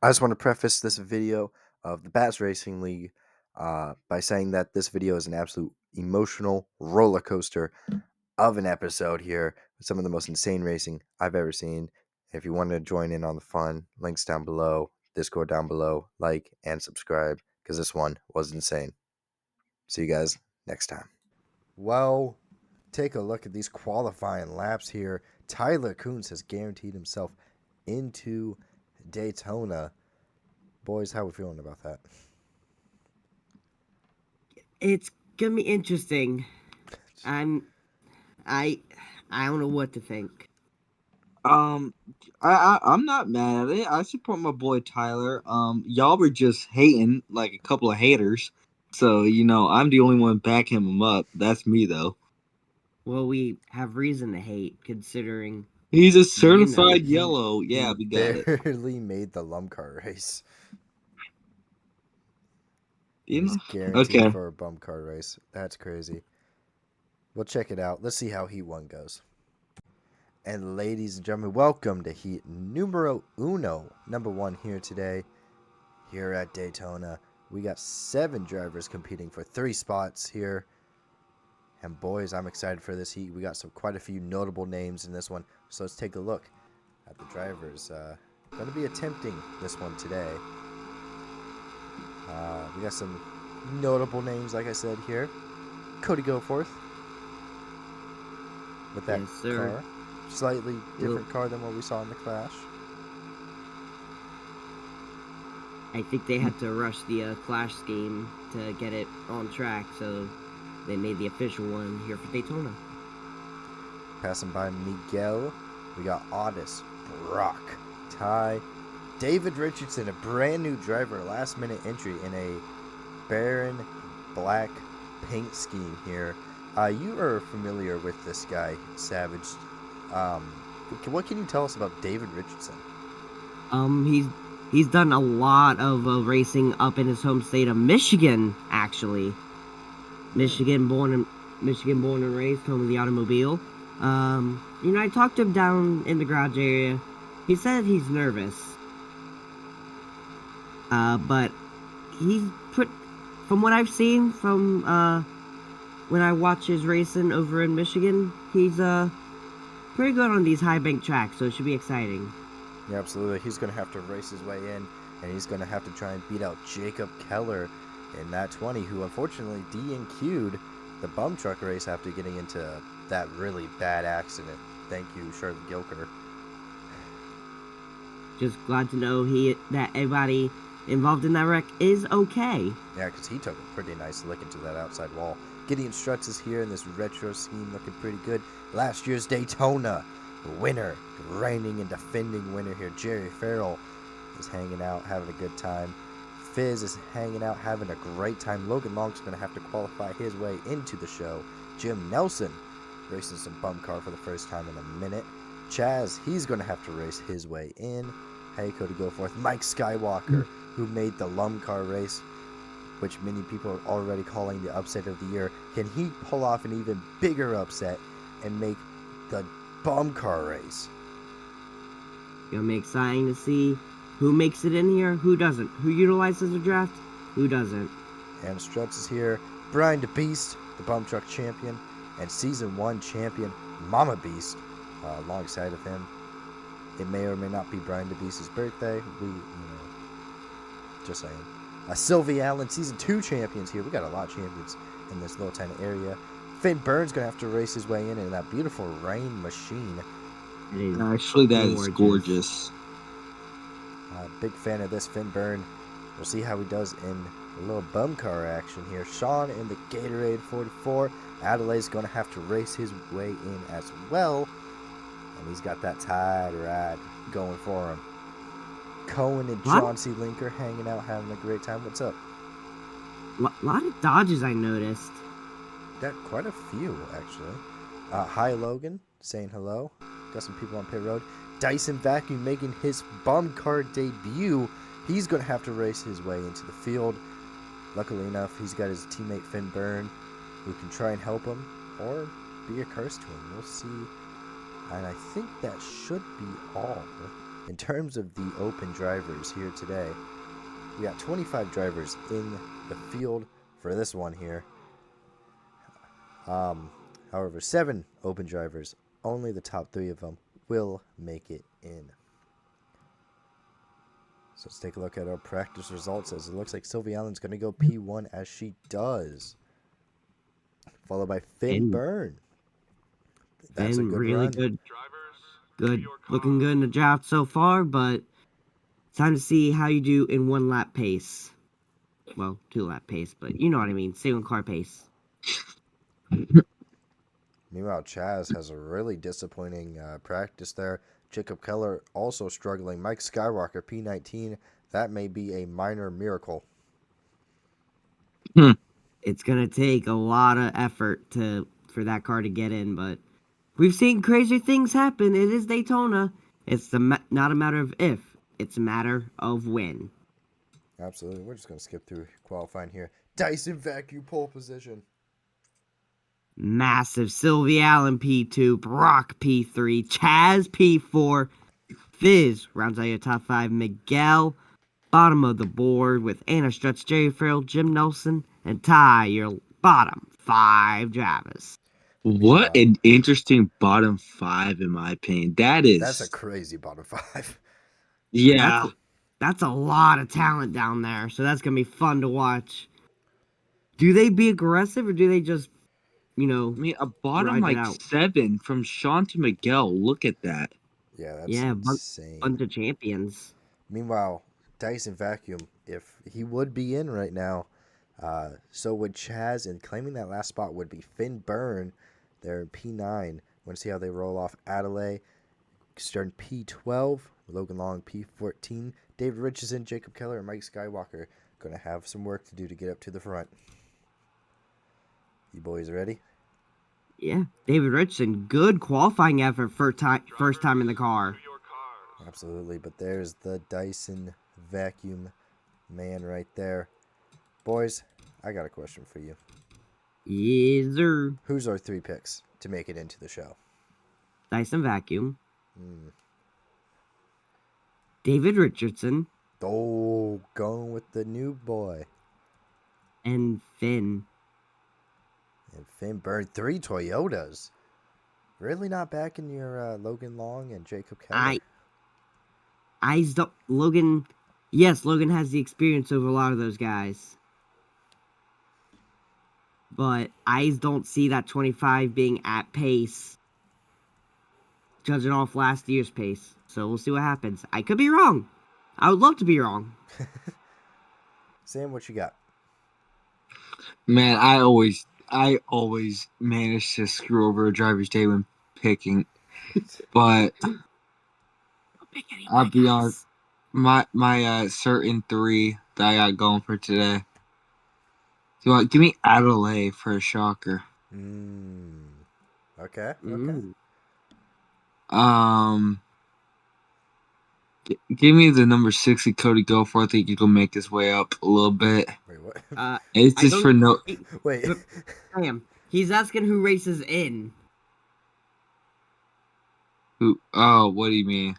I just want to preface this video of the Bats Racing League by saying that this video is an absolute emotional roller coaster of an episode here with some of the most insane racing I've ever seen. If you want to join in on the fun, links down below, Discord down below, like and subscribe because this one was insane. See you guys next time. Well, take a look at these qualifying laps here. Tyler Kuntz has guaranteed himself into Daytona. Boys, how are we feeling about that? It's gonna be interesting. I don't know what to think. I'm not mad at it. I support my boy Tyler. Y'all were just hating like a couple of haters. So, I'm the only one backing him up. That's me though. Well, we have reason to hate, considering He's a you know certified yellow. Yeah, we got it. Barely made the BUMCAR race. You He's know? guaranteed Okay. for a BUMCAR race. That's crazy. We'll check it out. Let's see how Heat 1 goes. And ladies and gentlemen, welcome to Heat numero uno, number 1 here today. Here at Daytona, we got 7 drivers competing for 3 spots here. And boys, I'm excited for this heat. We got quite a few notable names in this one. So let's take a look at the drivers. Going to be attempting this one today. We got some notable names, like I said here. Cody Goforth with that car. Slightly different car than what we saw in the Clash. I think they had to rush the Clash scheme to get it on track, so they made the official one here for Daytona. Passing by Miguel, we got Otis, Brock, Ty, David Richardson, a brand new driver, last minute entry in a Baron black paint scheme here. You are familiar with this guy, Savage. What can you tell us about David Richardson? He's done a lot of racing up in his home state of Michigan, actually. Michigan born and raised, home of the automobile. I talked to him down in the garage area. He said he's nervous. But he's from what I've seen from when I watch his racing over in Michigan, he's pretty good on these high bank tracks, so it should be exciting. Yeah, absolutely. He's going to have to race his way in, and he's going to have to try and beat out Jacob Keller in that 20, who unfortunately DNQ'd the bum truck race after getting into that really bad accident. Thank you, Charlotte Gilker. Just glad to know that everybody involved in that wreck is okay. Yeah, because he took a pretty nice lick into that outside wall. Gideon Strutz is here in this retro scheme, looking pretty good. Last year's Daytona winner, reigning and defending winner here. Jerry Farrell is hanging out, having a good time. Fizz is hanging out, having a great time. Logan Long's going to have to qualify his way into the show. Jim Nelson racing some BUMCAR for the first time in a minute. Chaz, he's going to have to race his way in. Hey, Cody Goforth. Mike Skywalker, who made the LUMCAR race, which many people are already calling the upset of the year. Can he pull off an even bigger upset and make the BUMCAR race? Gonna be exciting to see who makes it in here, who doesn't, who utilizes the draft, who doesn't. And Struts is here. Brian DeBeast, the bum truck champion, and season 1 champion Mama Beast, alongside of him. It may or may not be Brian DeBeast's birthday. Just saying. Sylvie Allen, season 2 champions here. We got a lot of champions in this little tiny area. Finn Burns gonna have to race his way in that beautiful rain machine. Actually, that is gorgeous. Big fan of this Finn Burn. We'll see how he does in a little BUMCAR action here. Sean in the Gatorade 44. Adelaide's gonna have to race his way in as well. And he's got that Tide ride going for him. Cohen and John C. Linker hanging out, having a great time. What's up? A lot of dodges I noticed. Got quite a few, actually. Hi, Logan, saying hello. Got some people on pit road. Dyson Vacuum making his BUMCAR debut. He's going to have to race his way into the field. Luckily enough, he's got his teammate Finn Byrne, who can try and help him, or be a curse to him. We'll see. And I think that should be all. In terms of the open drivers here today, we got 25 drivers in the field for this one here. However, 7 open drivers, only the top 3 of them will make it in. So let's take a look at our practice results, as it looks like Sylvie Allen's going to go P1 as she does, followed by Finn And Byrne. That's a been good really run. good. Good. Looking good in the draft so far, but it's time to see how you do in 1 lap pace. Well, 2 lap pace, but you know what I mean. Single car pace. Meanwhile, Chaz has a really disappointing practice there. Jacob Keller also struggling. Mike Skywalker, P19. That may be a minor miracle. It's gonna take a lot of effort for that car to get in, but we've seen crazy things happen. It is Daytona. It's not a matter of if, it's a matter of when. Absolutely. We're just going to skip through qualifying here. Dyson Vacuum pole position. Massive Sylvie Allen P2, Brock P3, Chaz P4, Fizz rounds out your top 5, Miguel bottom of the board with Anna Stretz, Jerry Farrell, Jim Nelson, and Ty your bottom 5 drivers. What an interesting bottom 5, in my opinion. That's a That's crazy bottom 5. yeah. That's a lot of talent down there, so that's gonna be fun to watch. Do they be aggressive or do they just, I mean, a bottom ride it like out? 7 from Sean to Miguel. Look at that. Yeah, that's Yeah, insane. bunch of champions. Meanwhile, Dyson Vacuum, if he would be in right now, so would Chaz, and claiming that last spot would be Finn Byrne. They're in P9. Want to see how they roll off Adelaide. Starting P12, Logan Long P14. David Richardson, Jacob Keller, and Mike Skywalker going to have some work to do to get up to the front. You boys ready? Yeah, David Richardson, good qualifying effort first time in the car. Absolutely, but there's the Dyson Vacuum man right there. Boys, I got a question for you. Yes, sir. Who's our 3 picks to make it into the show? Dyson Vacuum. David Richardson. Oh, going with the new boy. And Finn. And Finn Byrne, 3 Toyotas. Really not backing your Logan Long and Jacob Keller. Logan. Yes, Logan has the experience over a lot of those guys. But eyes don't see that 25 being at pace, judging off last year's pace. So we'll see what happens. I could be wrong. I would love to be wrong. Sam, what you got? Man, I always manage to screw over a driver's day when picking. But I'll be honest, my certain 3 that I got going for today. Give me Adelaide for a shocker. Okay. Um, give me the number 60 Cody Gopher. I think he can make his way up a little bit. Wait, what? It's just for no. Wait. Damn. He's asking who races in. Who? Oh, what do you mean?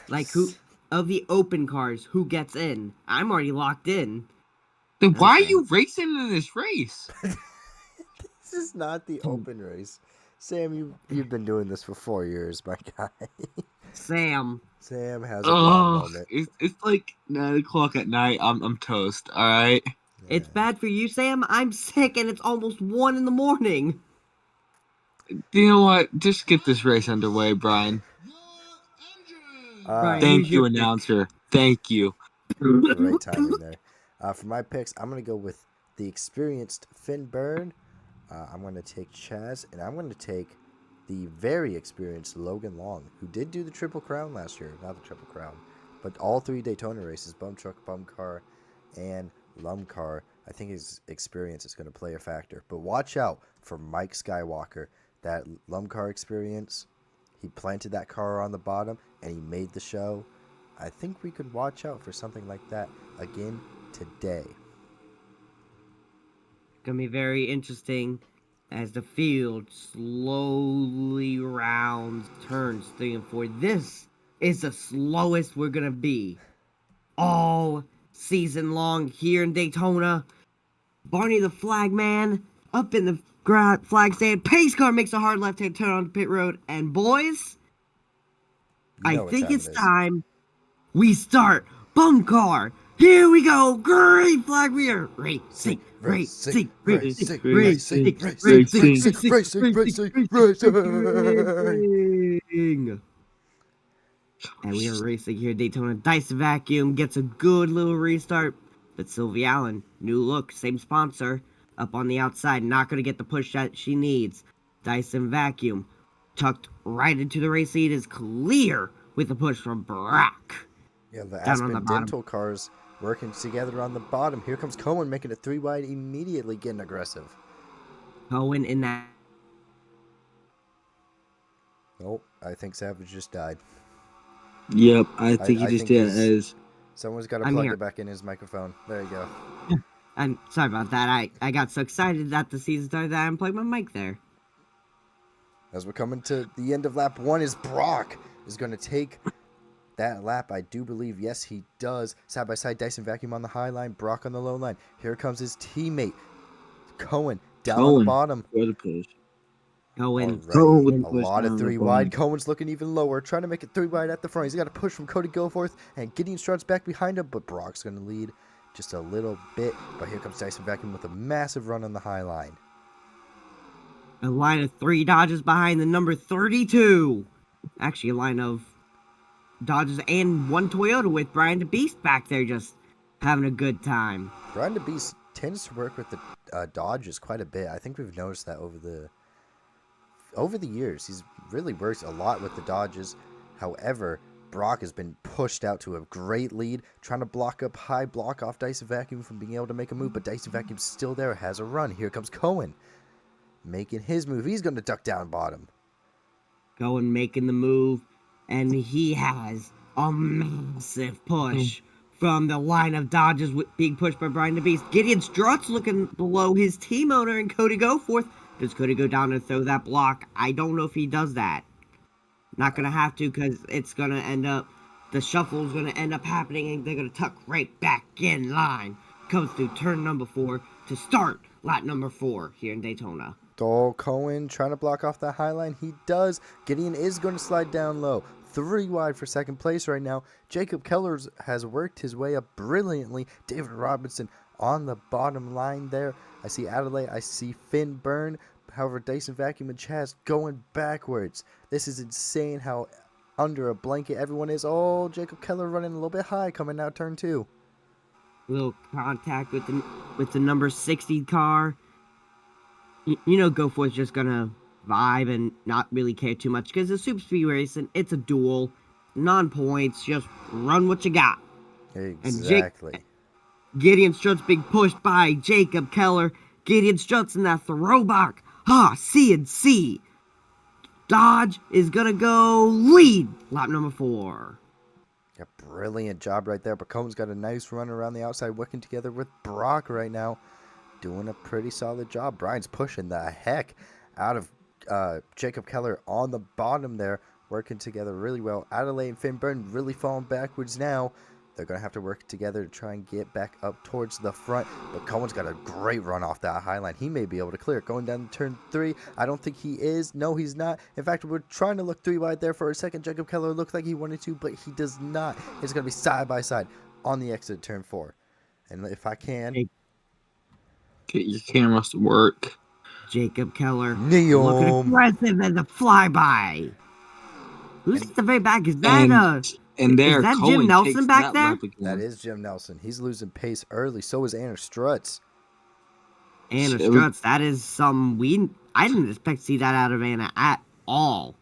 Like, who of the open cars, who gets in? I'm already locked in. Then why are Okay. you racing in this race? This is not the open race. Sam, you've been doing this for 4 years, my guy. Sam has a blonde moment. It's like 9 o'clock at night. I'm toast. All right. It's bad for you, Sam. I'm sick and it's almost 1 in the morning. You know what? Just get this race underway, Brian. Brian, Thank you, announcer. Thank you. Great timing there. For my picks, I'm going to go with the experienced Finn Byrne. I'm going to take Chaz, and I'm going to take the very experienced Logan Long, who did do the Triple Crown last year. Not the Triple Crown, but all 3 Daytona races, Bum Truck, BUMCAR, and BUMCAR. I think his experience is going to play a factor. But watch out for Mike Skywalker. That BUMCAR experience, he planted that car on the bottom, and he made the show. I think we could watch out for something like that again today. Gonna be very interesting as the field slowly rounds turns 3 and 4. This is the slowest we're gonna be all season long here in Daytona. Barney the Flagman up in the flag stand. Pace car makes a hard left-hand turn on the pit road. And boys, You I know what think time it's it is. time we start BUMCAR. Here we go. Great flag. We are racing. And we are racing here at Daytona. Dyson Vacuum gets a good little restart. But Sylvie Allen, new look, same sponsor, up on the outside, not going to get the push that she needs. Dyson Vacuum, tucked right into the race lead, is clear with the push from Brock. Yeah, the Down on Aspen the bottom. Dental cars working together on the bottom. Here comes Cohen making it 3 wide, immediately getting aggressive. Cohen in that. Nope, I think Savage just died. Yep, I think he I just think did. As Someone's got to I'm plug here. it back in his microphone. There you go. I'm sorry about that. I got so excited that the season started that I unplugged my mic there. As we're coming to the end of lap 1, is Brock is going to take that lap. I do believe, yes, he does. Side by side, Dyson Vacuum on the high line, Brock on the low line. Here comes his teammate, Cohen, down on the bottom. What a push. Cohen. Cohen with Alrighty, the a push lot of down 3 the wide. bottom. Cohen's looking even lower, trying to make it 3 wide at the front. He's got a push from Cody Goforth, and Gideon Strutt's back behind him, but Brock's going to lead just a little bit. But here comes Dyson Vacuum with a massive run on the high line. A line of 3 Dodges behind the number 32. Actually, a line of Dodges and 1 Toyota with Brian the Beast back there just having a good time. Brian the Beast tends to work with the Dodges quite a bit. I think we've noticed that over the years. He's really worked a lot with the Dodges. However, Brock has been pushed out to a great lead, trying to block off Dyson Vacuum from being able to make a move, but Dyson Vacuum's still there, has a run. Here comes Cohen, making his move. He's going to duck down bottom. Cohen making the move, and he has a massive push from the line of Dodges being pushed by Brian the Beast. Gideon Strutt's looking below his team owner and Cody Goforth. Does Cody go down and throw that block? I don't know if he does that. Not going to have to, because it's going to end up, the shuffle's going to end up happening, and they're going to tuck right back in line. Comes through turn number 4 to start lap number 4 here in Daytona. Cohen trying to block off that high line. He does. Gideon is going to slide down low. 3 wide for second place right now. Jacob Keller has worked his way up brilliantly. David Robinson on the bottom line there. I see Adelaide. I see Finn Byrne. However, Dyson Vacuum and Chaz going backwards. This is insane how under a blanket everyone is. Oh, Jacob Keller running a little bit high coming out turn 2. Little contact with the number 60 car. You know, Goforth's just gonna vibe and not really care too much, because it's super speed racing. It's a duel, non-points. Just run what you got. Exactly. Gideon Strutt's being pushed by Jacob Keller. Gideon Strutt's in that throwback. C&C. Dodge is gonna go lead lap number 4. A brilliant job right there. But Cohen's got a nice run around the outside, working together with Brock right now. Doing a pretty solid job. Brian's pushing the heck out of Jacob Keller on the bottom there, working together really well. Adelaide and Finn Byrne really falling backwards now. They're going to have to work together to try and get back up towards the front. But Cohen's got a great run off that high line. He may be able to clear it. Going down to turn 3. I don't think he is. No, he's not. In fact, we're trying to look 3 wide there for a second. Jacob Keller looked like he wanted to, but he does not. It's going to be side by side on the exit turn 4. And if I can... Get your cameras to work. Jacob Keller Neom. looking aggressive as a flyby. Who's at the very back? Is that there, is that Cohen Jim Nelson takes back that there? lap again. That is Jim Nelson. He's losing pace early. So is Anna Struts. Anna Struts. That is some I didn't expect to see that out of Anna at all.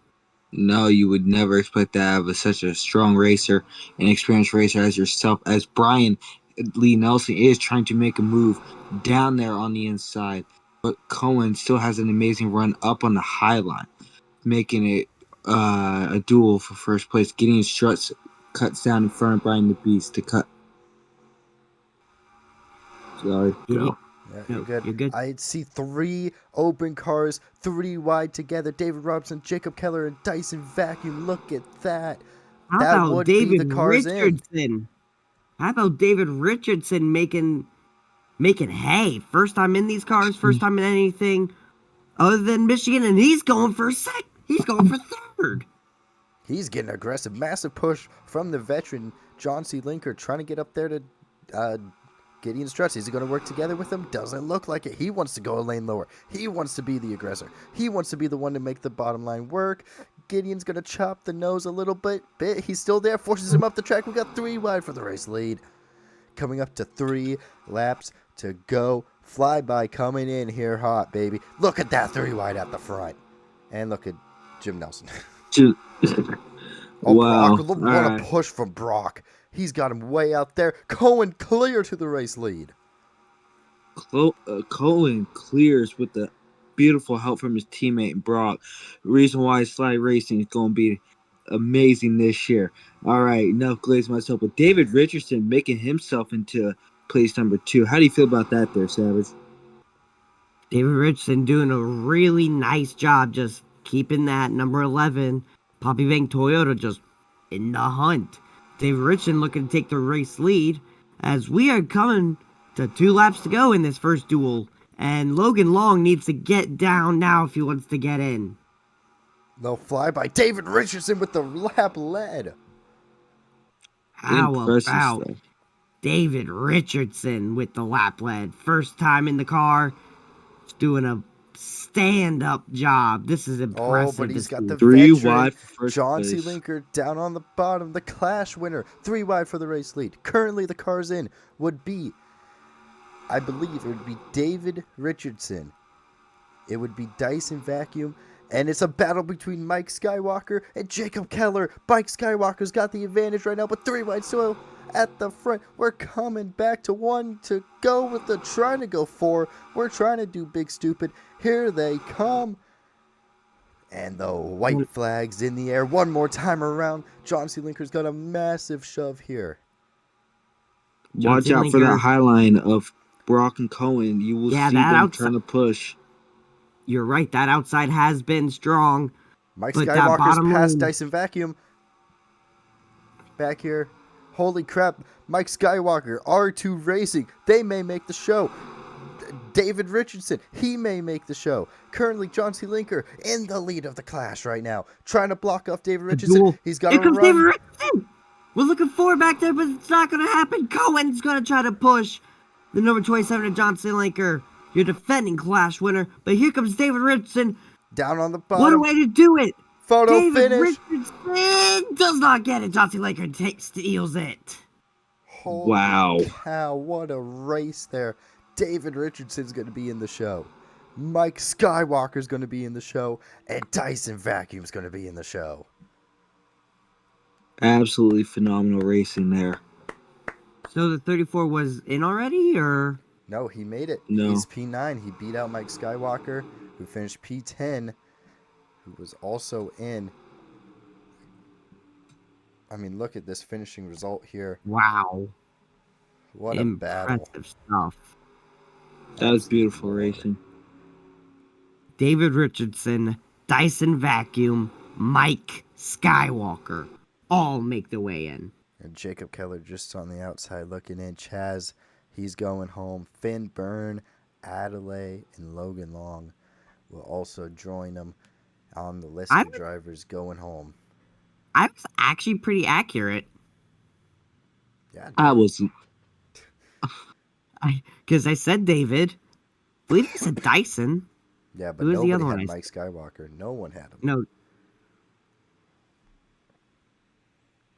No, you would never expect that out of such a strong racer, an experienced racer as yourself, as Brian Lee Nelson is trying to make a move down there on the inside. But Cohen still has an amazing run up on the high line, making it a duel for first place. Gideon Struts cuts down in front of Brian the Beast to cut. Sorry, go. Yeah, No, you're good. I see 3 open cars, 3 wide together. David Robinson, Jacob Keller, and Dyson Vacuum. Look at that. How that about would be David the cars in. Richardson? How about David Richardson making hay? First time in these cars, first time in anything other than Michigan, and he's going for third. He's getting aggressive. Massive push from the veteran, John C. Linker, trying to get up there to Gideon Struts. Is he going to work together with him? Doesn't look like it. He wants to go a lane lower. He wants to be the aggressor. He wants to be the one to make the bottom line work. Gideon's going to chop the nose a little bit. He's still there, forces him up the track. We got 3 wide for the race lead. Coming up to 3 laps to go. Flyby coming in here hot, baby. Look at that 3 wide at the front. And look at Jim Nelson. Oh, Wow. Brock, what a push from Brock. He's got him way out there. Cohen clear to the race lead. Cohen clears with the beautiful help from his teammate Brock. Reason why Slide Racing is going to be amazing this year. All right, enough glazing myself. But David Richardson making himself into place number 2. How do you feel about that there, Savage? David Richardson doing a really nice job just keeping that number 11 Poppy Bank Toyota just in the hunt. David Richardson looking to take the race lead as we are coming to 2 laps to go in this first duel. And Logan Long needs to get down now if he wants to get in. No flyby. David Richardson with the lap lead. How Impressive about stuff. David Richardson with the lap lead? First time in the car. He's doing a stand-up job. This is impressive. Oh, but he's got the 3 veteran, wide for first John C. place. Linker down on the bottom. The Clash winner. 3 wide for the race lead. Currently, the cars in would be, I believe, it would be David Richardson. It would be Dyson Vacuum. And it's a battle between Mike Skywalker and Jacob Keller. Mike Skywalker's got the advantage right now, but 3 wide still at the front. We're coming back to 1 to go with the trying to go 4. We're trying to do big stupid. Here they come. And the white flag's in the air one more time around. John C. Linker's got a massive shove here. Watch out for that high line of Brock and Cohen. You will see them turn the push. You're right. That outside has been strong. Mike but Skywalker's past Dyson Vacuum. Back here. Holy crap. Mike Skywalker, R2 Racing. They may make the show. David Richardson, he may make the show. Currently, John C. Linker in the lead of the Clash right now. Trying to block off David Richardson. He's got to run. David Richardson. We're looking forward back there, but it's not going to happen. Cohen's going to try to push the number 27 of John C. Linker. Your defending Clash winner. But here comes David Richardson. Down on the bottom. What a way to do it. Photo David finish. Richardson does not get it. John C. Linker steals it. Holy wow. cow, what a race there. David Richardson's going to be in the show. Mike Skywalker's going to be in the show. And Dyson Vacuum's going to be in the show. Absolutely phenomenal racing there. So the 34 was in already, or? No, he made it. No. He's P9. He beat out Mike Skywalker, who finished P10, who was also in. I mean, look at this finishing result here. Wow. What a battle. Impressive stuff. That was beautiful racing. David Richardson, Dyson Vacuum, Mike Skywalker all make the way in. And Jacob Keller just on the outside looking in. Chaz, he's going home. Finn Byrne, Adelaide, and Logan Long will also join them on the list of drivers going home. I was actually pretty accurate. Yeah, I wasn't. Because I said David. I believe I said Dyson. Yeah, but nobody had Mike Skywalker. No one had him. No.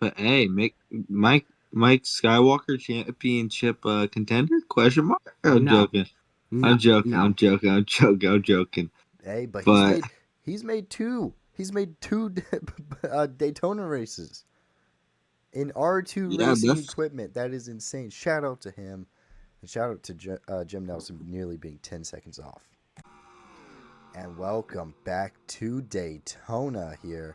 But hey, Mike Skywalker championship contender? Question mark? I'm joking. I'm joking. Hey, but he's made two. He's made 2 Daytona races in R2 racing equipment. That is insane. Shout out to him. And shout out to Jim Nelson nearly being 10 seconds off. And welcome back to Daytona here.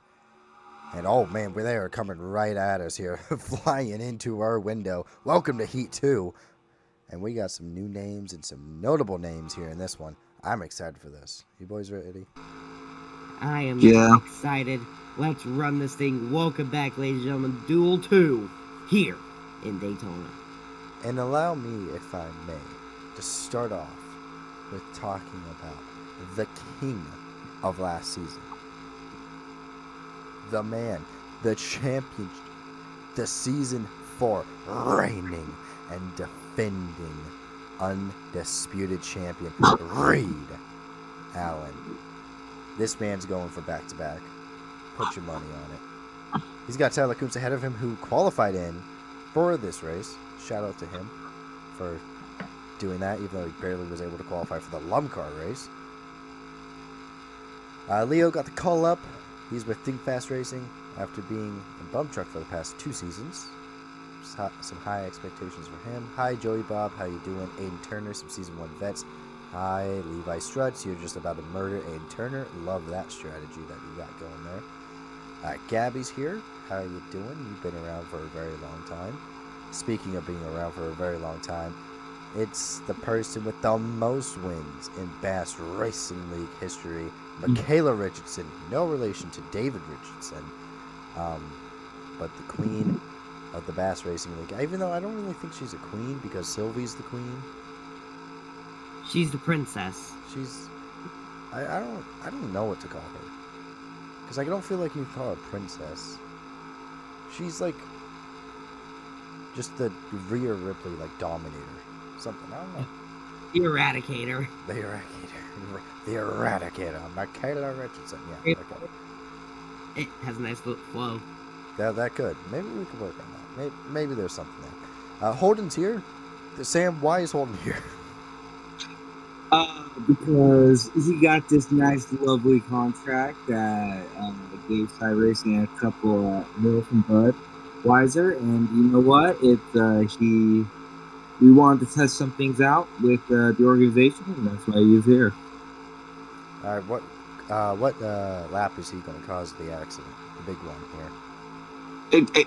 And oh man, they are coming right at us here, flying into our window. Welcome to Heat 2. And we got some new names and some notable names here in this one. I'm excited for this. You boys ready? I am Yeah. excited. Let's run this thing. Welcome back, ladies and gentlemen. Duel 2 here in Daytona. And allow me, if I may, to start off with talking about the king of last season. The man, the champion, the season 4 reigning and defending undisputed champion, Reed Allen. This man's going for back-to-back. Put your money on it. He's got Tyler Kuntz ahead of him, who qualified in for this race. Shout out to him for doing that, even though he barely was able to qualify for the BUMCAR race. Leo got the call up. He's with Think Fast Racing after being in Bump Truck for the past 2 seasons. Some high expectations for him. Hi, Joey Bob. How you doing? Aiden Turner, some Season 1 vets. Hi, Levi Struts. You're just about to murder Aiden Turner. Love that strategy that you got going there. Gabby's here. How you doing? You've been around for a very long time. Speaking of being around for a very long time, it's the person with the most wins in Bass Racing League history, Michaela Richardson. No relation to David Richardson, but the queen of the Bass Racing League. Even though I don't really think she's a queen because Sylvie's the queen. She's the princess. She's... I don't know what to call her. Because I don't feel like you can call her a princess. She's like... just the Rhea Ripley, like, dominator. Something, I don't know. The Eradicator. The Eradicator. The Eradicator. Michaela Richardson. Yeah, okay. It has a nice little flow. That could. Maybe we could work on that. Maybe there's something there. Holden's here. Sam, why is Holden here? Because he got this nice, lovely contract that gave Sky Racing a couple mil from Bud Weiser, and you know what? We wanted to test some things out with the organization, and that's why he's here. All right, what lap is he going to cause the accident? The big one here.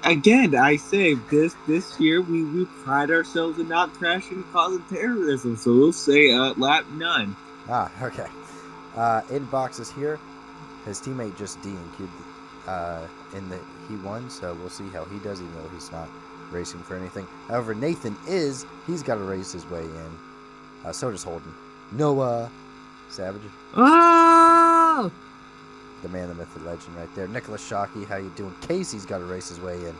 Again, I say this year we pride ourselves in not crashing and causing terrorism, so we'll say lap none. Okay. Inbox is here. His teammate just DNQ'd he won, so we'll see how he does, even though he's not racing for anything. However, Nathan he's got to race his way in. So does Holden. Noah Savage. Oh! The man, the myth, the legend right there. Nicholas Shockey, how you doing? Casey's got to race his way in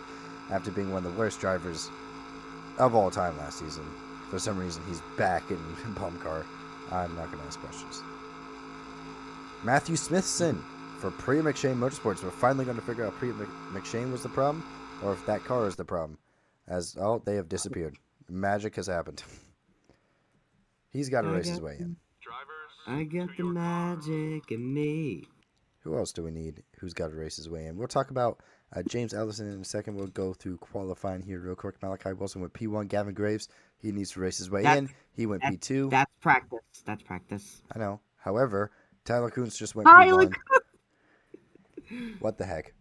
after being one of the worst drivers of all time last season. For some reason, he's back in BUMCAR. I'm not going to ask questions. Matthew Smithson for Priya McShane Motorsports. We're finally going to figure out Priya McShane was the problem, or if that car is the problem. They have disappeared. Magic has happened. He's got to race his way in. I got the magic in me. Who else do we need who's got to race his way in? We'll talk about James Ellison in a second. We'll go through qualifying here real quick. Malachi Wilson with P1. Gavin Graves, he needs to race his way in. He went P2. That's practice. That's practice. I know. However, Tyler Kuntz just went Tyler P1. What the heck?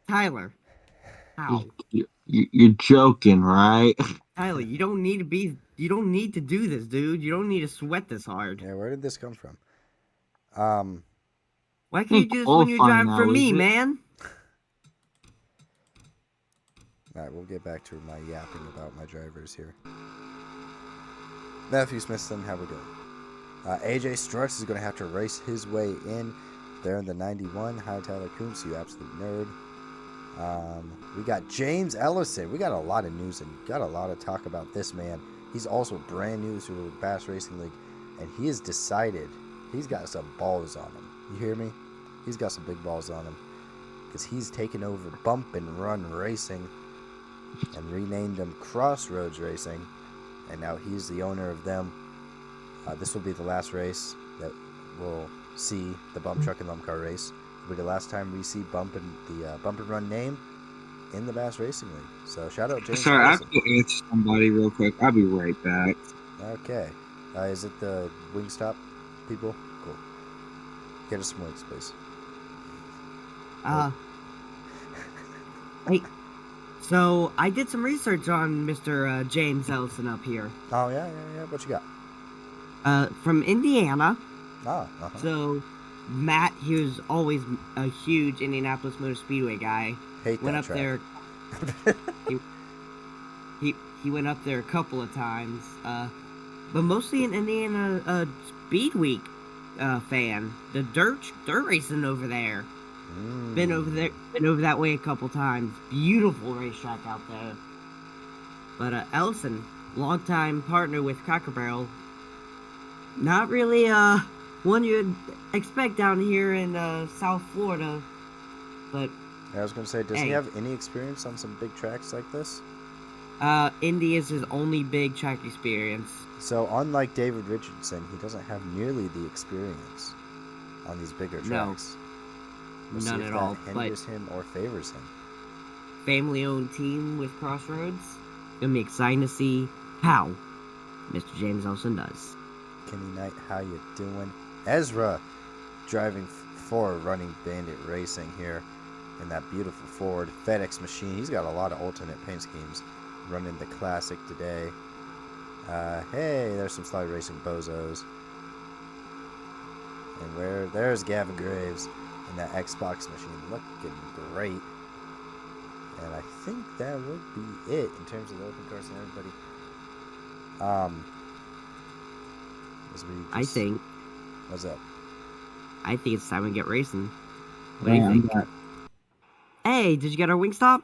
Tyler. How? You're joking, right? Tyler, you don't need to do this, dude. You don't need to sweat this hard. Yeah, where did this come from? Why can't you do this when you're driving for me, man? Alright, we'll get back to my yapping about my drivers here. Matthew Smithson, how we doing? AJ Struts is going to have to race his way in. They're in the 91. Hi, Tyler Kuntz, you absolute nerd. We got James Ellison. We got a lot of news and got a lot of talk about this man. He's also brand new to the Bass Racing League, and he has decided he's got some balls on him. You hear me? He's got some big balls on him because he's taken over Bump and Run Racing and renamed them Crossroads Racing, and now he's the owner of them. This will be the last race that we'll see the Bump Truck and BUMCAR race. It'll be the last time we see Bump and Run name in the Bass Racing League. So shout out James. Sorry, I have to answer somebody real quick. I'll be right back. Okay. Is it the Wingstop people? Cool. Get us some wings, please. Hey, so I did some research on Mr. James Ellison up here. Oh, yeah. What you got? From Indiana. Uh-huh. So Matt, he was always a huge Indianapolis Motor Speedway guy. Hate Went that up track. there. He, he went up there a couple of times. But mostly an Indiana Speed Week fan. The dirt racing over there. Been over that way a couple times. Beautiful racetrack out there. But Ellison, longtime partner with Cracker Barrel, not really one you'd expect down here in South Florida. But I was gonna say, does he hey, have any experience on some big tracks like this? Indy is his only big track experience. So unlike David Richardson, he doesn't have nearly the experience on these bigger tracks. We'll None see if at that all. hinders him or favors him. Family-owned team with Crossroads. Gonna be exciting to see how Mr. James Ellison does. Kenny Knight, how you doing? Ezra driving for Running Bandit Racing here in that beautiful Ford FedEx machine. He's got a lot of alternate paint schemes running the Classic today. Hey, there's some slide racing bozos. And there's Gavin Graves in that Xbox machine, looking great. And I think that would be it in terms of the open cars and everybody. I think What's up? I think it's time we get racing. What do you think? Hey, did you get our Wingstop?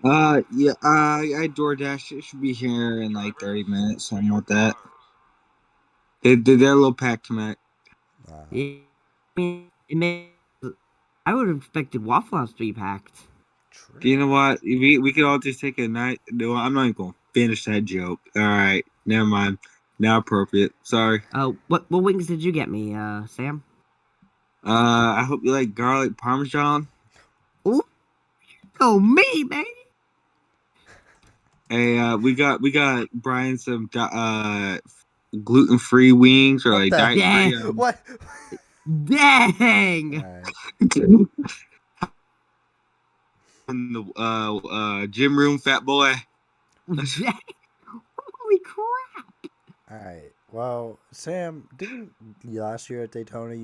Yeah, I DoorDash. It should be here in like 30 minutes, something like that. They're a little packed tonight. Yeah, I would have expected Waffle House to be packed. True. You know what? We could all just take a night. No, I'm not even gonna finish that joke. All right, never mind. Now appropriate. Sorry. What wings did you get me, Sam? I hope you like garlic parmesan. Ooh, oh me, baby. Hey, we got Brian some gluten-free wings or What like the? diet-free. What? Dang. Alright. In the gym room, fat boy. Dang. Holy crap. Alright. Well, Sam, didn't last year at Daytona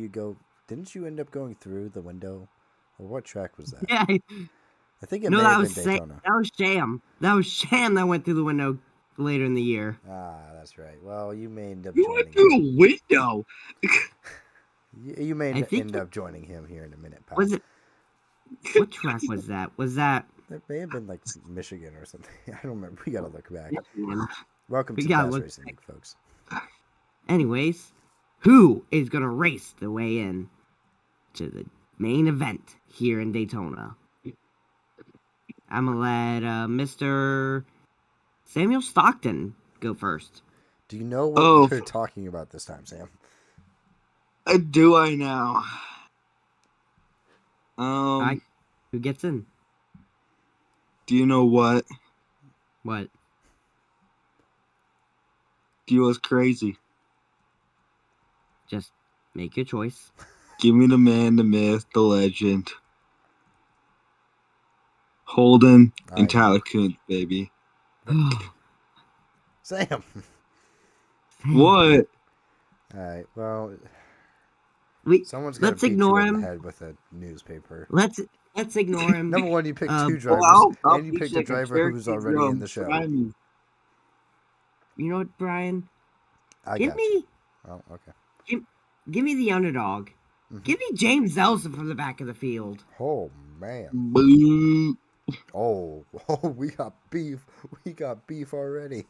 didn't you end up going through the window? Or what track was that? Yeah. I think it No, may that have was been Sam. Daytona. That was Sham. That was Sham that went through the window later in the year. Ah, that's right. Well, you may end up You went joining through him. a window. You may I think end up joining him here in a minute, pal. was it. What track was that? Was that? It may have been like Michigan or something. I don't remember. We gotta look back. Man, Welcome we to the gotta Fast look. Racing League, folks. Anyways, who is gonna race the way in to the main event here in Daytona? I'm gonna let Mr. Samuel Stockton go first. Do you know what Oh, we're talking about this time, Sam? do I now? Alright, who gets in? Do you know what? What? Do you know what's crazy? Just make your choice. Give me the man, the myth, the legend. Holden and Tyler Kuntz, baby. Sam. What? Alright, well, someone's got to Let's beat you ignore over the him. head with a newspaper. Let's ignore him. Number one, you picked two Well, drivers, I'll and you be picked a driver who was already in the show. You know what, Brian? I Give got you. me, Oh, okay. give me the underdog. Mhm. Give me James Ellison from the back of the field. Oh man. Boo. Oh, we got beef. We got beef already.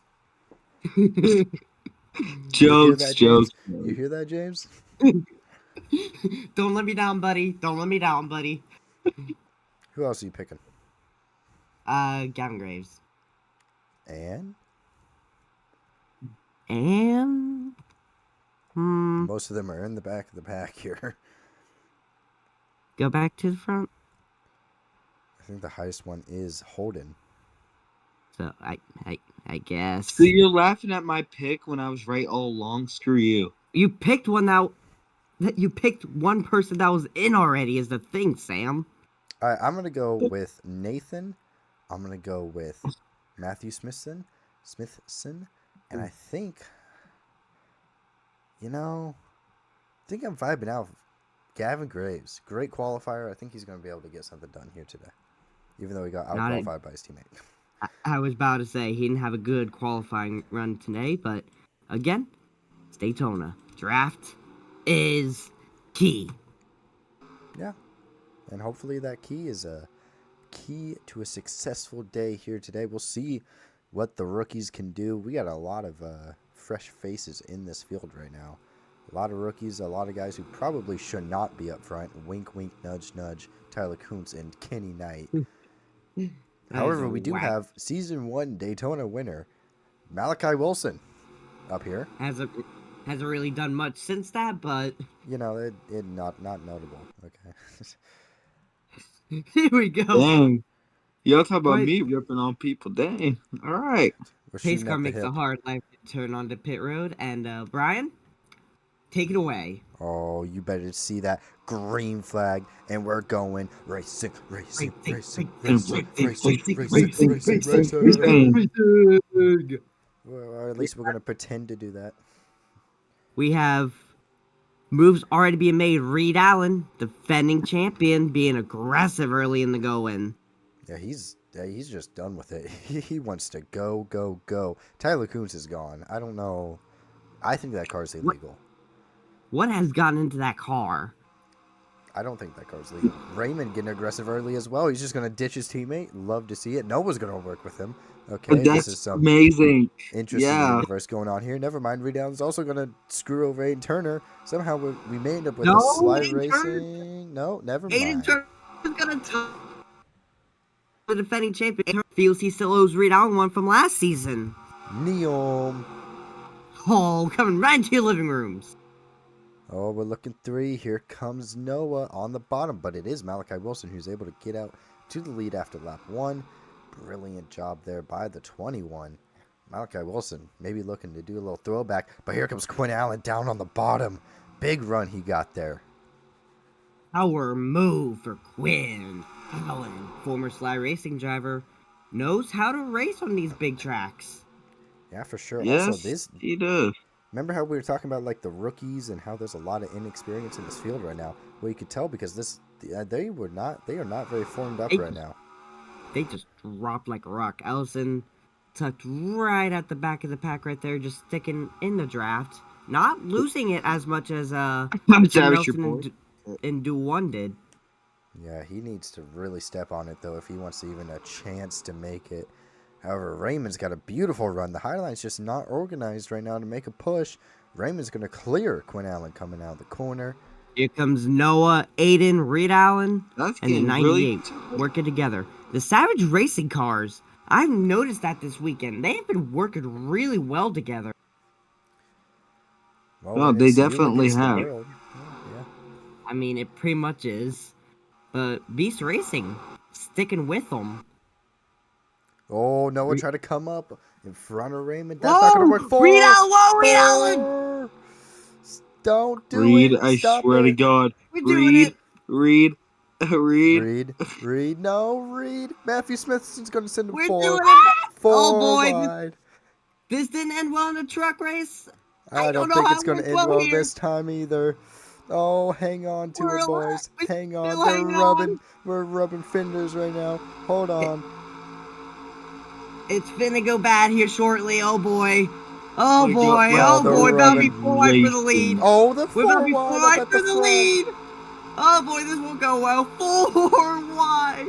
You hear that, James? You hear that, James? Don't let me down, buddy. Don't let me down, buddy. Who else are you picking? Gavin Graves. And And most of them are in the back of the pack here. go back to the front. I think the highest one is Holden. So I guess. So you're laughing at my pick when I was right all along? Screw you. You picked one you picked one person that was in already is the thing, Sam. All right, I'm going to go with Nathan. I'm going to go with Matthew Smithson. And I think, think I'm vibing out. Gavin Graves, great qualifier. I think he's going to be able to get something done here today, even though he got Not a, out-qualified by his teammate. I was about to say he didn't have a good qualifying run today, but again, it's Daytona. Draft is key. Yeah, and hopefully that key is a key to a successful day here today. We'll see what the rookies can do. We got a lot of fresh faces in this field right now. A lot of rookies, a lot of guys who probably should not be up front. Wink, wink, nudge, nudge. Tyler Kuntz and Kenny Knight. However, we do have Season 1 Daytona winner Malachi Wilson up here. Hasn't really done much since that, but you know, it not notable. Okay. here we go. Dang. Y'all talk about Right. me ripping on people. Dang. All right. We're Pace shooting car at the makes a hip. hard life to turn onto pit road, and Brian, take it away. Oh, you better see that green flag, and we're going racing. Dang. Or at least we're gonna pretend to do that. We have moves already being made. Reed Allen, defending champion, being aggressive early in the go-in. Yeah, he's just done with it. He wants to go. Tyler Kuntz is gone. I don't know. I think that car's illegal. What has gotten into that car? I don't think that car's legal. Raymond getting aggressive early as well. He's just going to ditch his teammate. Love to see it. Noah's going to work with him. Okay, That's this is some amazing. interesting universe going on here. Never mind, Reed Allen's also going to screw over Aiden Turner. Somehow we may end up with a slide racing. No, never mind. Aiden Turner is going to the defending champion. Feels he still owes Reed Allen one from last season. Neom. Oh, coming right into your living rooms. Oh, we're looking 3. Here comes Noah on the bottom, but it is Malachi Wilson who's able to get out to the lead after lap 1. Brilliant job there by the 21. Malachi Wilson maybe looking to do a little throwback, but here comes Quinn Allen down on the bottom. Big run he got there. Power move for Quinn Allen, former Sly Racing driver, knows how to race on these big tracks. Yeah, for sure. Yes, Also, he does. remember how we were talking about like the rookies and how there's a lot of inexperience in this field right now? Well, you could tell because they are not very formed up right now. They just dropped like a rock. Ellison tucked right at the back of the pack right there, just sticking in the draft, not losing it as much as Nelson and Do 1 did. Yeah, he needs to really step on it though if he wants to even a chance to make it. However, Raymond's got a beautiful run. The Highline's just not organized right now to make a push. Raymond's going to clear Quinn Allen coming out of the corner. Here comes Noah, Aiden, Reed Allen, and the 98 really working together. The Savage Racing cars, I've noticed that this weekend. They've been working really well together. Well, no, they definitely have. Yeah. I mean, it pretty much is. But Beast Racing, sticking with them. Oh, Noah tried to come up in front of Raymond. That's not going to work. Reed Allen! Whoa, Reed Allen! Don't do Reed, it. I Stop swear to God. We're doing it. Reed. No, Reed. Matthew Smithson's going to send him We're forward. doing it. Four boy. wide. This didn't end well in the truck race. I don't think it's going to end well this time either. Oh, hang on to it, boys. Hang on. We're rubbing fenders right now. Hold on. It's finna go bad here shortly. Oh boy. Oh boy. We're About to be 4 wide for the lead. Oh, the We're about to be 4 wide for the lead. Oh boy, this won't go well. 4 wide.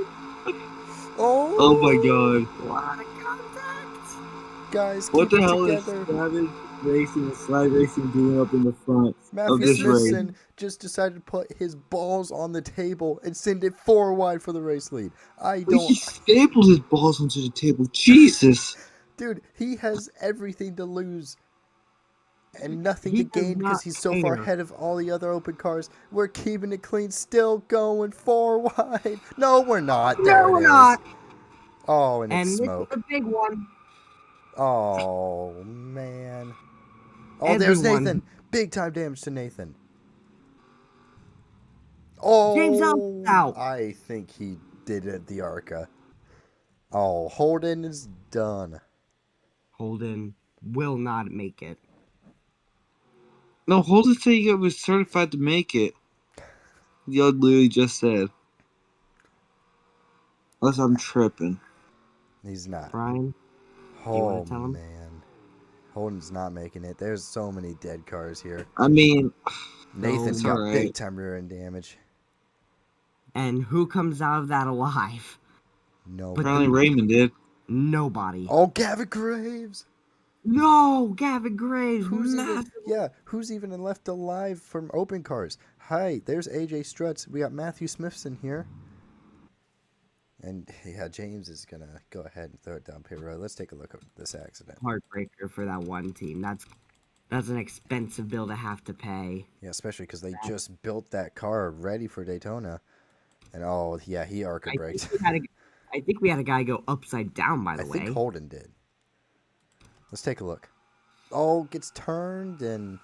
Oh my God. What a contact. Guys, what the hell together. Is Savage Racing and Slide Racing doing up in the front of this Smithson race? just decided to put his balls on the table and send it 4 wide for the race lead. He stapled his balls onto the table. Jesus. Dude, he has everything to lose and nothing to gain because he's so far ahead of all the other open cars. We're keeping it clean, still going 4 wide. No, we're not. There it is. Oh, and it's smoke. And this is a big one. Oh, man. Oh, there's Nathan. Big time damage to Nathan. Oh, James out. I think he did it, the ARCA. Oh, Holden is done. Holden will not make it. No, Holden said he was certified to make it. Y'all literally just said. Unless I'm tripping. He's not. Brian, do you Oh want to tell him? man, Holden's not making it. There's so many dead cars here. I mean, Nathan's So, got alright. big time rear end damage. and who comes out of that alive? No. But apparently Raymond did. Nobody. Oh, Gavin Graves. No, Gavin Graves, Who's massive. even left alive from open cars? Hi, there's AJ Struts. We got Matthew Smithson here. And yeah, James is gonna go ahead and throw it down pit road. Let's take a look at this accident. Heartbreaker for that one team. That's an expensive bill to have to pay. Yeah, especially because they just built that car ready for Daytona. And oh yeah, he ARCA braked. I think we had a guy go upside down. By the I way, think Holden did. Let's take a look. Oh, gets turned and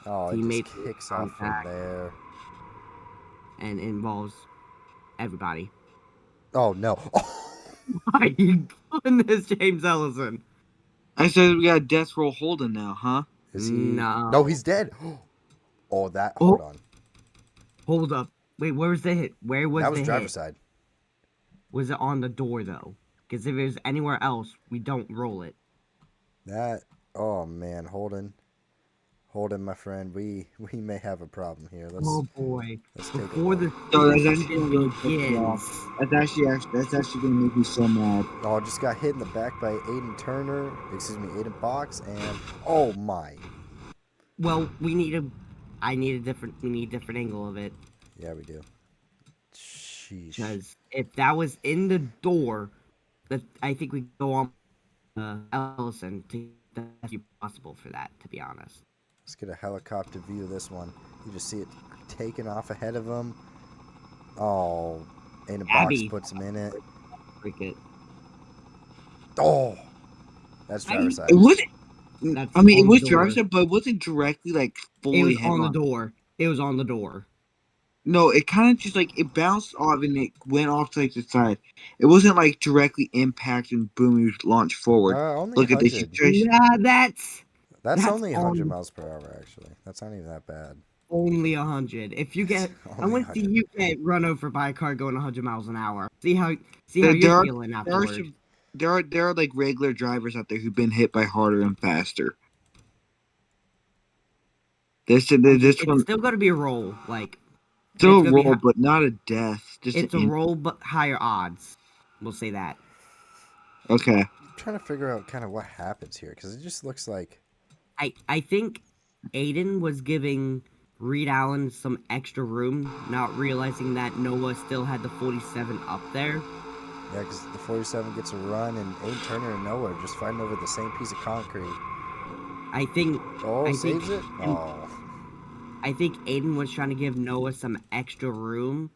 it just Teammate kicks off from contact. there. And involves everybody. Oh no! My goodness, James Ellison. I said we got death roll Holden now, huh? Is he? No. No, he's dead. Oh, that. Oh. Hold on. Hold up. Wait, where was the hit? Where was That was the driver's hit? side. Was it on the door though? Because if it was anywhere else, we don't roll it. That. Oh man, Holden, my friend. We may have a problem here. Oh boy! Let's take a Before the look. No, that's season actually gonna really piss me off. begins. That's actually gonna make me so mad. Oh, just got hit in the back by Aiden Turner. Excuse me, Aiden Box, and oh my. Well, we need a different angle of it. Yeah, we do. Sheesh. Because if that was in the door, I think we go on Ellison to be possible for that. To be honest. Let's get a helicopter view of this one. You just see it taking off ahead of him. Oh, Aiden Box puts him in it. Cricket. Oh, that's driver's side. It wasn't. That's I mean, it on was the driver's door. side, but it wasn't directly like fully It was head on the on. door. It was on the door. No, it kind of just like it bounced off and it went off to like the side. It wasn't like directly impact and boom, you launch forward. Only Look at this 100. situation. Yeah, That's only 100 on miles per hour, actually. That's not even that bad. only 100. If you get, I Only want to see 100. you get run over by a car going 100 miles an hour. See how There you're are feeling there are afterwards. some there are like regular drivers out there who've been hit by harder and faster. This It's one still going to be a roll. Like still it's a gonna be roll, but not a death. Just it's a roll, but higher odds. We'll say that. Okay. I'm trying to figure out kind of what happens here, because it just looks like... I think Aiden was giving Reed Allen some extra room, not realizing that Noah still had the 47 up there. Yeah, because the 47 gets a run, and Aiden Turner and Noah are just fighting over the same piece of concrete. I think. Oh, I saves think, it? Oh. I think Aiden was trying to give Noah some extra room.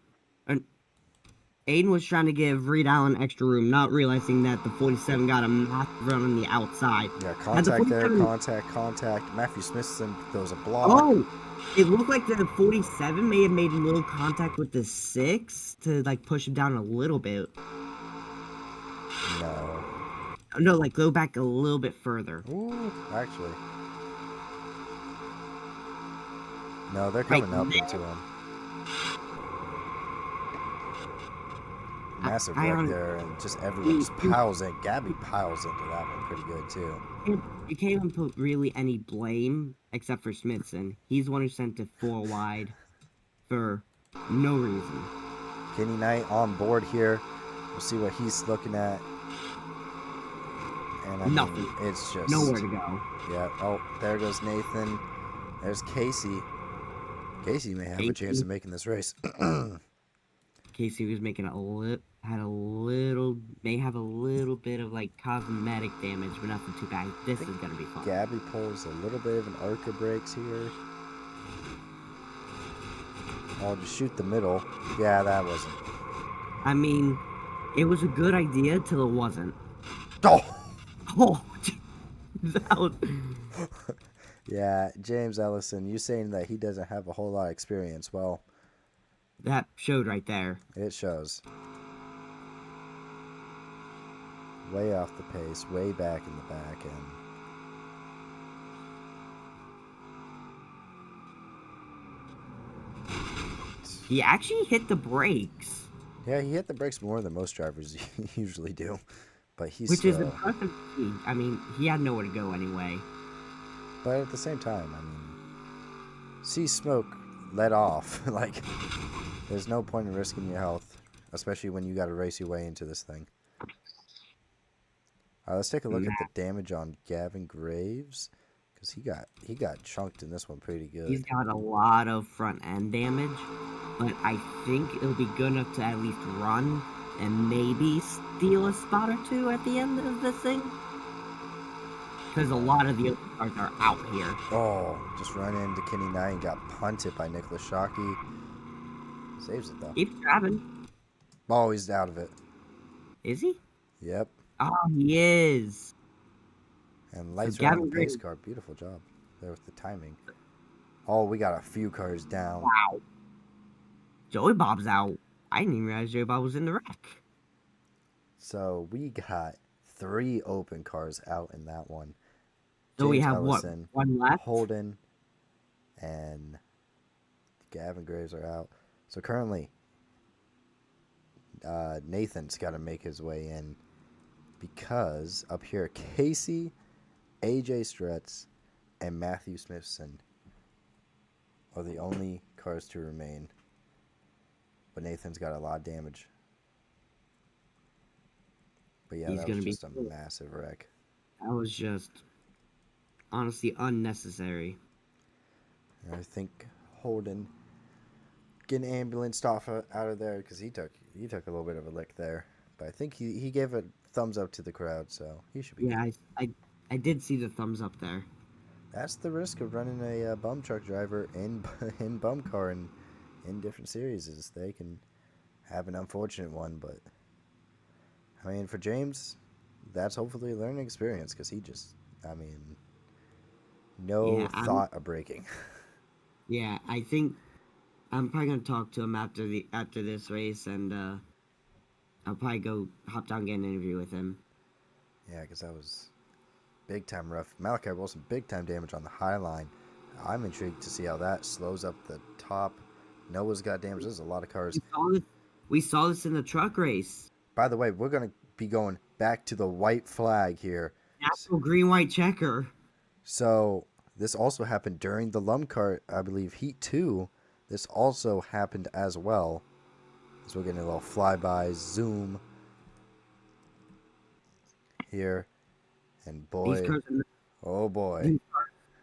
Aiden was trying to give Reed Allen extra room, not realizing that the 47 got a massive run on the outside. Yeah, contact there, contact. Matthew Smithson throws a block. Oh! It looked like the 47 may have made a little contact with the 6 to, like, push him down a little bit. No. No, like, go back a little bit further. Ooh, actually. No, they're coming up into him. Massive wreck there, and just everyone just piles in. Gabby piles into that one pretty good, too. You can't even put really any blame, except for Smithson. He's the one who sent it 4 wide for no reason. Kenny Knight on board here. We'll see what he's looking at. And I Nothing. mean, it's just... Nowhere to go. Yeah. Oh, there goes Nathan. There's Casey. Casey may have a chance of making this race. Casey was making may have a little bit of like cosmetic damage, but nothing too bad. This is gonna be fun. Gabby pulls a little bit of an ARCA Brakes here. Oh, just shoot the middle. Yeah, that wasn't. I mean, it was a good idea till it wasn't. Oh! Oh, that was... Yeah, James Ellison, you saying that he doesn't have a whole lot of experience. Well, that showed right there. It shows. Way off the pace, way back in the back end. He actually hit the brakes, Yeah, he hit the brakes more than most drivers usually do, but he's which is still. impressive to see. I mean, he had nowhere to go anyway. But at the same time, see smoke let off. Like, there's no point in risking your health, especially when you got to race your way into this thing. All right, let's take a look Nah, at the damage on Gavin Graves, because he got chunked in this one pretty he's good. got a lot of front end damage, but I think it'll be good enough to at least run and maybe steal a spot or two at the end of this thing. Because a lot of the other cars are out here. Oh, just run into Kenny Knight and got punted by Nicholas Shockey. Saves it though. Keeps driving. Oh, he's out of it. Is he? Yep. Oh, he is. And So lights are on the Gavin pace Graves. car. Beautiful job there with the timing. Oh, we got a few cars down. Wow. Joey Bob's out. I didn't even realize Joey Bob was in the wreck. So we got 3 open cars out in that one. So we James have Ellison, one left? Holden, and Gavin Graves are out. So currently, Nathan's got to make his way in because up here, Casey, AJ Stretz, and Matthew Smithson are the only cars to remain. But Nathan's got a lot of damage. But yeah, He's that was gonna be just a massive wreck. That was just honestly unnecessary. And I think Holden getting ambulanced off out of there because he took a little bit of a lick there. But I think he gave a thumbs up to the crowd, so he should be Yeah, good. I did see the thumbs up there. That's the risk of running a bum truck driver in BUMCAR and in different series is they can have an unfortunate one. But I mean, for James, that's hopefully a learning experience because he just, no Yeah, thought of braking. yeah, I think I'm probably gonna talk to him after this race, and I'll probably go hop down and get an interview with him. Yeah, because that was big time rough. Malachi Wilson, big time damage on the high line. I'm intrigued to see how that slows up the top. Noah's got damage. There's a lot of cars. We saw this in the truck race. By the way, we're going to be going back to the white flag here. Natural green white checker. So this also happened during the BUMCAR, I believe, Heat 2. This also happened as well. So we're getting a little flyby zoom here. And boy, oh boy.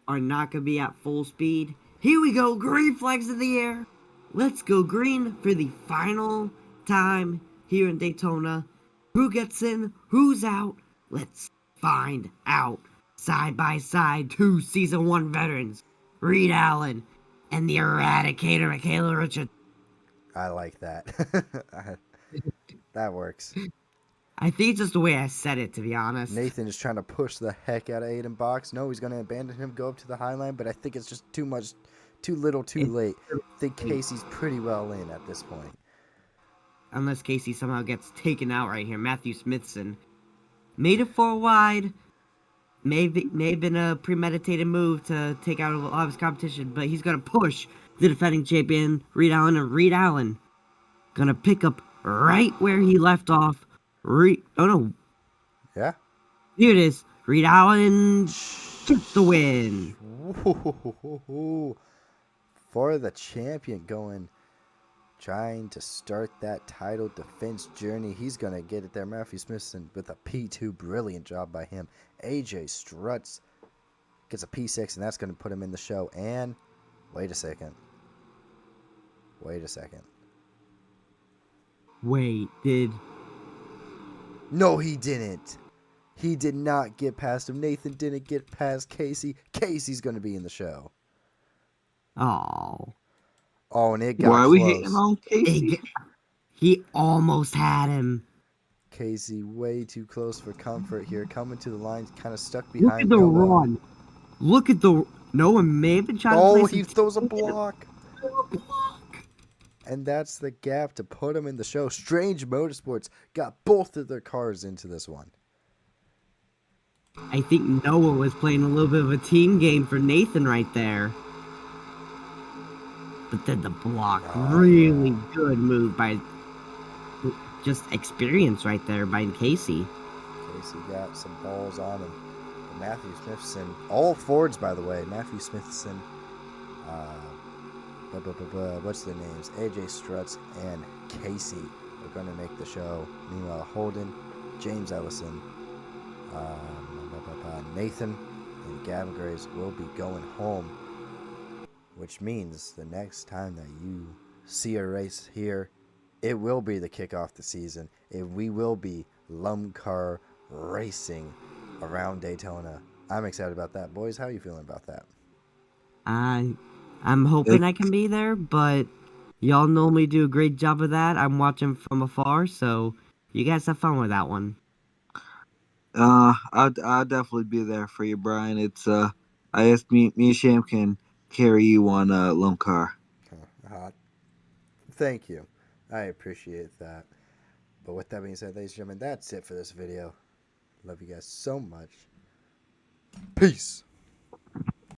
Are not gonna be at full speed. Here we go, green flags in the air. Let's go green for the final time here in Daytona. Who gets in? Who's out? Let's find out. Side by side, 2 Season 1 veterans, Reed Allen and the Eradicator, Michaela Richards. I like that. That works. I think it's just the way I said it, to be honest. Nathan is trying to push the heck out of Aiden Box. No, he's going to abandon him, go up to the high line, but I think it's just too much, too little, too late. I think Casey's pretty well in at this point. Unless Casey somehow gets taken out right here. Matthew Smithson made it 4 wide. May have been a premeditated move to take out a lot of his competition, but he's going to push the defending champion, Reed Allen, and Reed Allen going to pick up right where he left off. Oh no. Yeah? Here it is. Reed Allen gets the win. Ooh, for the champion trying to start that title defense journey. He's going to get it there. Matthew Smithson with a P2. Brilliant job by him. AJ Struts gets a P6, and that's going to put him in the show. And wait a second. No, he didn't. He did not get past him. Nathan didn't get past Casey. Casey's going to be in the show. Oh, and it got Why are close. we hating on Casey? He almost had him. Casey way too close for comfort here. Coming to the line, kind of stuck behind Look at the Noah. run. Look at the... Noah may have been trying to play he some throws a block. And that's the gap to put him in the show. Strange Motorsports got both of their cars into this one. I think Noah was playing a little bit of a team game for Nathan right there. But then the block, Oh, really yeah. good move by just experience right there by Casey. Casey got some balls on him. But Matthew Smithson, all Fords, by the way. Matthew Smithson, what's their names? AJ Struts and Casey are going to make the show. Meanwhile, Holden, James Ellison, Nathan, and Gavin Graves will be going home, which means the next time that you see a race here, it will be the kickoff the season. We will be BUMCAR racing around Daytona. I'm excited about that. Boys, how are you feeling about that? I'm hoping I can be there, but y'all normally do a great job of that. I'm watching from afar, so you guys have fun with that one. I'll definitely be there for you, Brian. It's I guess me and Sham can carry you on loan car. Uh, Thank you. I appreciate that. But with that being said, ladies and gentlemen, that's it for this video. Love you guys so much. Peace.